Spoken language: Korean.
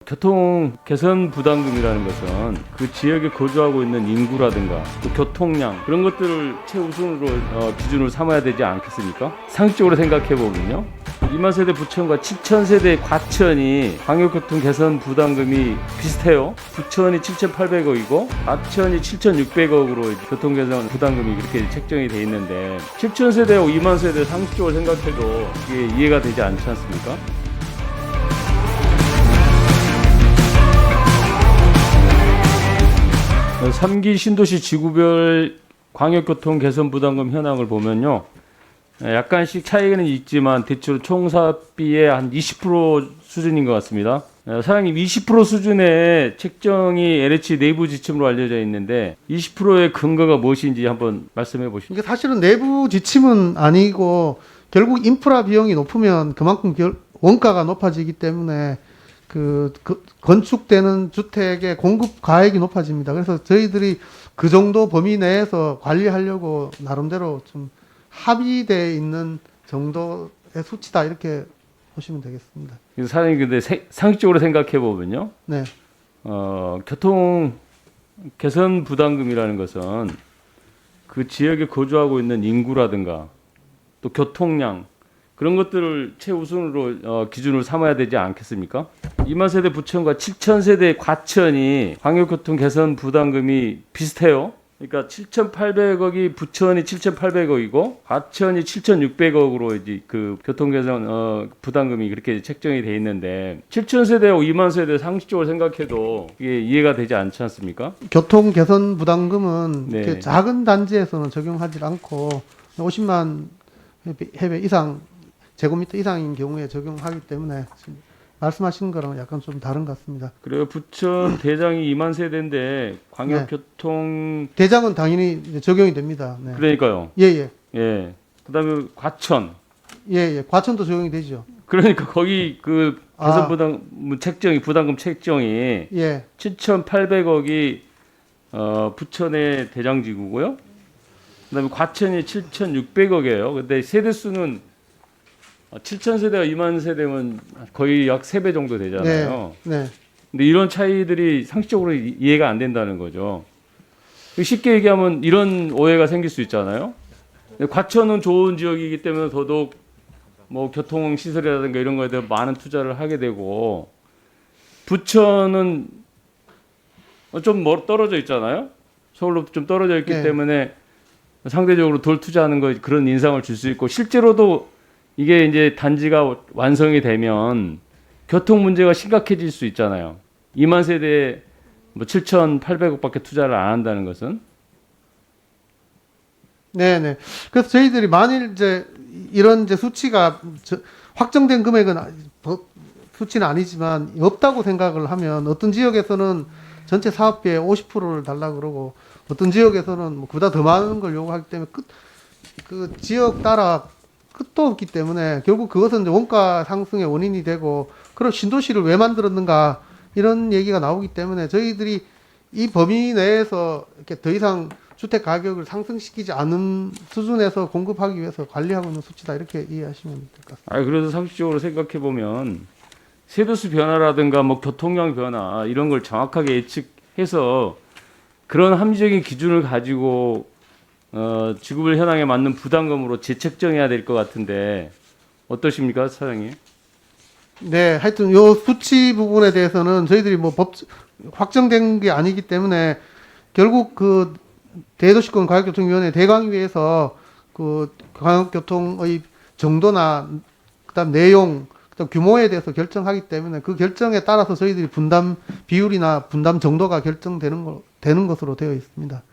교통 개선 부담금이라는 것은 그 지역에 거주하고 있는 인구라든가 또 교통량 그런 것들을 최우선으로 기준으로 삼아야 되지 않겠습니까? 상식적으로 생각해 보면요. 2만 세대 부천과 7천 세대 과천이 광역교통 개선 부담금이 비슷해요. 부천이 7,800억이고 과천이 7,600억으로 교통 개선 부담금이 그렇게 책정이 돼 있는데 7천 세대하고 2만 세대 상식적으로 생각해도 이게 이해가 되지 않지 않습니까? 네, 3기 신도시 지구별 광역교통 개선 부담금 현황을 보면요. 약간씩 차이는 있지만 대체로 총사비의 한 20% 수준인 것 같습니다. 사장님 20% 수준의 책정이 LH 내부 지침으로 알려져 있는데 20%의 근거가 무엇인지 한번 말씀해 보시죠. 이게 사실은 내부 지침은 아니고 결국 인프라 비용이 높으면 그만큼 원가가 높아지기 때문에 건축되는 주택의 공급 가액이 높아집니다. 그래서 저희들이 그 정도 범위 내에서 관리하려고 나름대로 좀 합의되어 있는 정도의 수치다 이렇게 보시면 되겠습니다. 그래서 사장님 근데 상식적으로 생각해 보면요. 네. 교통 개선 부담금이라는 것은 그 지역에 거주하고 있는 인구라든가 또 교통량 그런 것들을 최우선으로 기준으로 삼아야 되지 않겠습니까? 2만 세대 부천과 7천 세대 과천이 광역교통 개선 부담금이 비슷해요. 그러니까 7,800억이 부천이 7,800억이고 과천이 7,600억으로 이제 그 교통 개선 부담금이 그렇게 책정이 돼 있는데 7천 세대하고 2만 세대 상식적으로 생각해도 이게 이해가 되지 않지 않습니까? 교통 개선 부담금은 네. 이렇게 작은 단지에서는 적용하지 않고 50만 해배 이상 제곱미터 이상인 경우에 적용하기 때문에 말씀하신 거랑 약간 좀 다른 것 같습니다. 그래요. 부천 대장이 2만 세대인데 광역교통 대장은 당연히 이제 적용이 됩니다. 네. 그러니까요. 예. 예. 그다음에 과천. 예. 과천도 적용이 되죠. 그러니까 거기 그 개선 부담금 책정이 부담금 책정이 예. 7,800억이 부천의 대장지구고요. 그다음에 과천이 7,600억이에요. 근데 세대 수는 7천 세대와 2만 세대면 거의 약 3배 정도 되잖아요. 네. 근데 이런 차이들이 상식적으로 이해가 안 된다는 거죠. 쉽게 얘기하면 이런 오해가 생길 수 있잖아요. 과천은 좋은 지역이기 때문에 더더욱 뭐 교통 시설이라든가 이런 거에 대해 많은 투자를 하게 되고 부천은 좀 떨어져 있잖아요. 서울로 좀 떨어져 있기 네. 때문에 상대적으로 덜 투자하는 거 그런 인상을 줄 수 있고 실제로도 이게 이제 단지가 완성이 되면 교통 문제가 심각해질 수 있잖아요. 2만 세대에 뭐 7,800억밖에 투자를 안 한다는 것은. 네. 그래서 저희들이 만일 이제 이런 이제 수치가 확정된 금액은 수치는 아니지만 없다고 생각을 하면 어떤 지역에서는 전체 사업비의 50%를 달라 그러고 어떤 지역에서는 뭐 그보다 더 많은 걸 요구하기 때문에 그 지역 따라 끝도 없기 때문에 결국 그것은 이제 원가 상승의 원인이 되고 그럼 신도시를 왜 만들었는가 이런 얘기가 나오기 때문에 저희들이 이 범위 내에서 이렇게 더 이상 주택 가격을 상승시키지 않은 수준에서 공급하기 위해서 관리하고 있는 수치다 이렇게 이해하시면 될 것 같습니다. 그래서 상식적으로 생각해 보면 세도수 변화라든가 뭐 교통량 변화 이런 걸 정확하게 예측해서 그런 합리적인 기준을 가지고 지구별 현황에 맞는 부담금으로 재책정해야 될 것 같은데 어떠십니까, 사장님? 네, 하여튼 요 수치 부분에 대해서는 저희들이 뭐 확정된 게 아니기 때문에 결국 그 대도시권 광역교통위원회 대강위에서 그 광역교통의 정도나 그다음 내용, 그다음 규모에 대해서 결정하기 때문에 그 결정에 따라서 저희들이 분담 비율이나 분담 정도가 결정되는 되는 것으로 되어 있습니다.